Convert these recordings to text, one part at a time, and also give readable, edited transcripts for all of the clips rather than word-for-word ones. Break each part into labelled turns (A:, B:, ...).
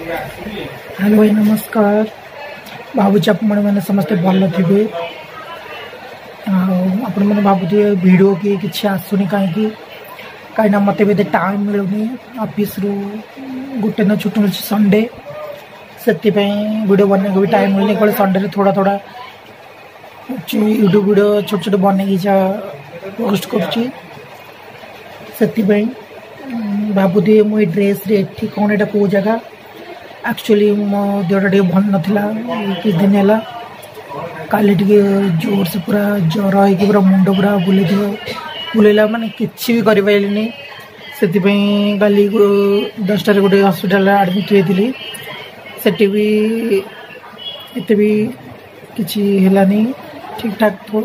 A: Hello भाई नमस्कार। भावुची मैंने समस्ते भल थे। आपण मैंने भावुथे वीडियो कि आसुनी कहीं कहीं मत भी टाइम मिलूनी ऑफिस रु गोटे न छुट्टी मिली संडे से वीडियो बनने को भी टाइम मिलनी कल संडे थोड़ा थोड़ा यूट्यूब वीडियो छोट छोट बन पोस्ट करुँची भावुथी मुझे ड्रेस रे कौन एटा कौ जगह एक्चुअली मो देहटा टे भल नाला कि दिन है काली टे जोर से पूरा ज्वर हो पूरा मुंड पूरा बुलेला माने किसी भी करें से काली 10 गोटे हॉस्पिटल एडमिट होती सेठी भी एत भी किसी है ठीक ठाक तो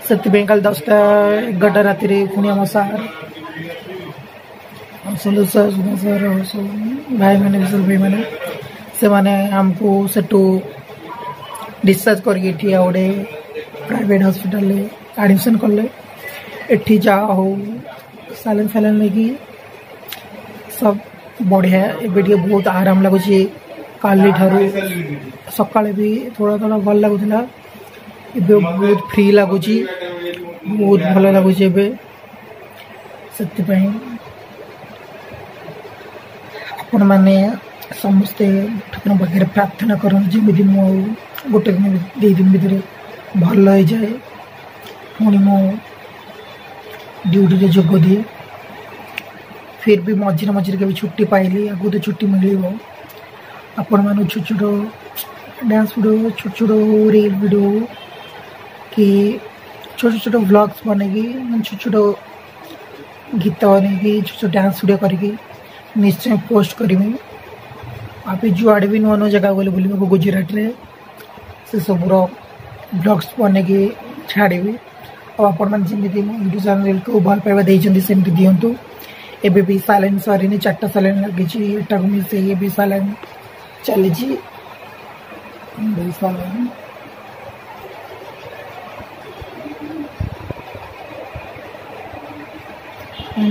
A: से कल 10टा 11टा राति पुणी आम सार सुंदर सर भाई मैंने विशाल भाई मैंने से माने हमको सेठू डिस्चार्ज करके गोटे प्राइवेट हॉस्पिटल एडमिशन कले एठी जा हो सालन फैलन लेकिन सब बढ़िया एबे बहुत आराम लगुच काली ठारू सका भी थोड़ा थोड़ा भल लगुला एबे बहुत फ्री लगुच बहुत भल लगुच से आपण मैंने समस्ते ठाकुर पाखे प्रार्थना कर जमी मो गोटे दिन 2 दिन भितर भल हो जाए पुणी मो ड्यूटी रे जोग दिए फिर भी मझे मझे के छुट्टी पाइली आगु तो छुट्टी मिल आपण मान छोट छोट डांस वीडियो छोट छोट रील वीडियो कि छोट छोट व्लॉग्स बने छोट छोट गीत बने छोट छोट डांस वीडियो करके निश्चय पोस्ट करी आप जुआड़े भी नुआ नुआ जगह गले बुल गुजरात रे से सब ब्लॉग्स बने छाड़ी और आपण जमी यूट्यूब चैनल को भल पाइबा सेमती दिंतु एबे भी सालाइन सरी 4टा सालाइन लगी एटा को मिसे ये भी सालाइन चली सालाइन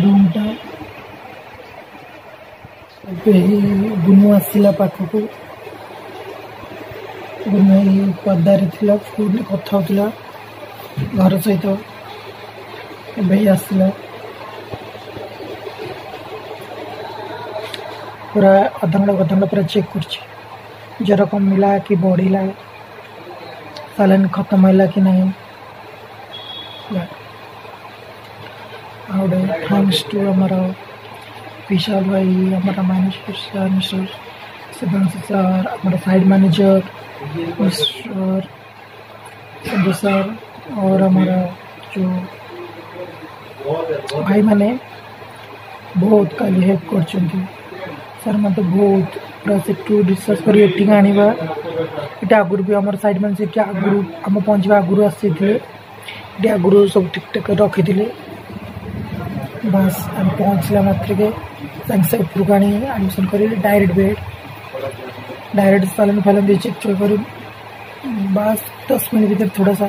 A: रूमटा गुनु आसला पाखक गुनु पदारे थिला फोन कथा होता घर सहित आसला पूरा अधा घंटा पूरा चेक कर ज्वर कमिला कि बढ़ला सालाइन खत्म है कि नहीं गोटे थैंक्स टू आमर विशाल भाई हमारा मैनेजर मिस्टर शिवांशु सर हमारा side manager mister Sanjay sir और हमारा जो भाई मैंने बहुत काली हेल्प कर सर मत बहुत पूरा से डिस्कस कर आने आगुरी भी आम साइड मैनेजर आगुरी आम पहुँचा आगुरी आसी आगुरी सब ठीक ठाक रखी बस आम पहुँचला मात्र साइंस उपरक आनी एडमिशन कर डायरेक्ट बेड डायरेक्ट सालन फैलन दी चेक कर बस 10 मिनट भीतर थोड़ा सा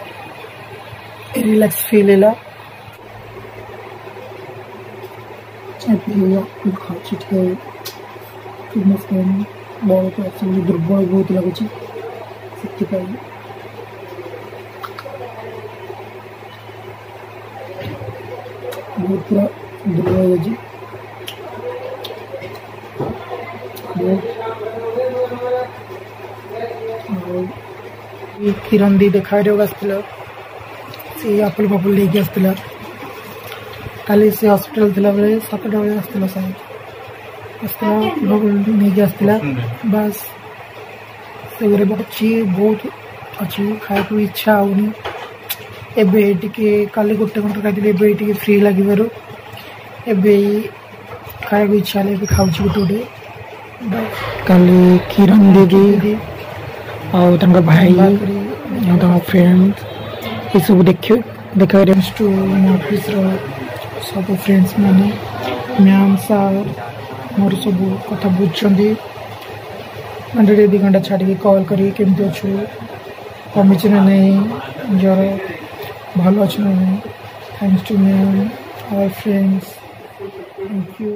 A: रिलैक्स फील है बहुत दुर्बल बहुत लगुच बहुत पूरा दुर्बल हो किरण दी देखा आसला से आपिल फापिल लेके आसला काली से हॉस्पिटल थिला बेले 7टा बजे आसला शायद आसला नहीं आसला बस से अच्छी बहुत अच्छी खाया इच्छा होनी एबे टिके काली गोटे घंटा खाई एबे फ्री लगे एबे खाया इच्छा है खाऊँ गोटे गोटे काली किरण दीदी और भाई फ्रेंड्स ये सब देखा टू ऑफिस सब फ्रेंड्स मैंने मैम सर मोर सब कथा बुझे घंटे 2 घंटा छाड़ी कॉल करी केमती अच्छु कमी ना नहीं ज्वर भल अच्छे ना नहीं thanks to ma'am our friends thank you.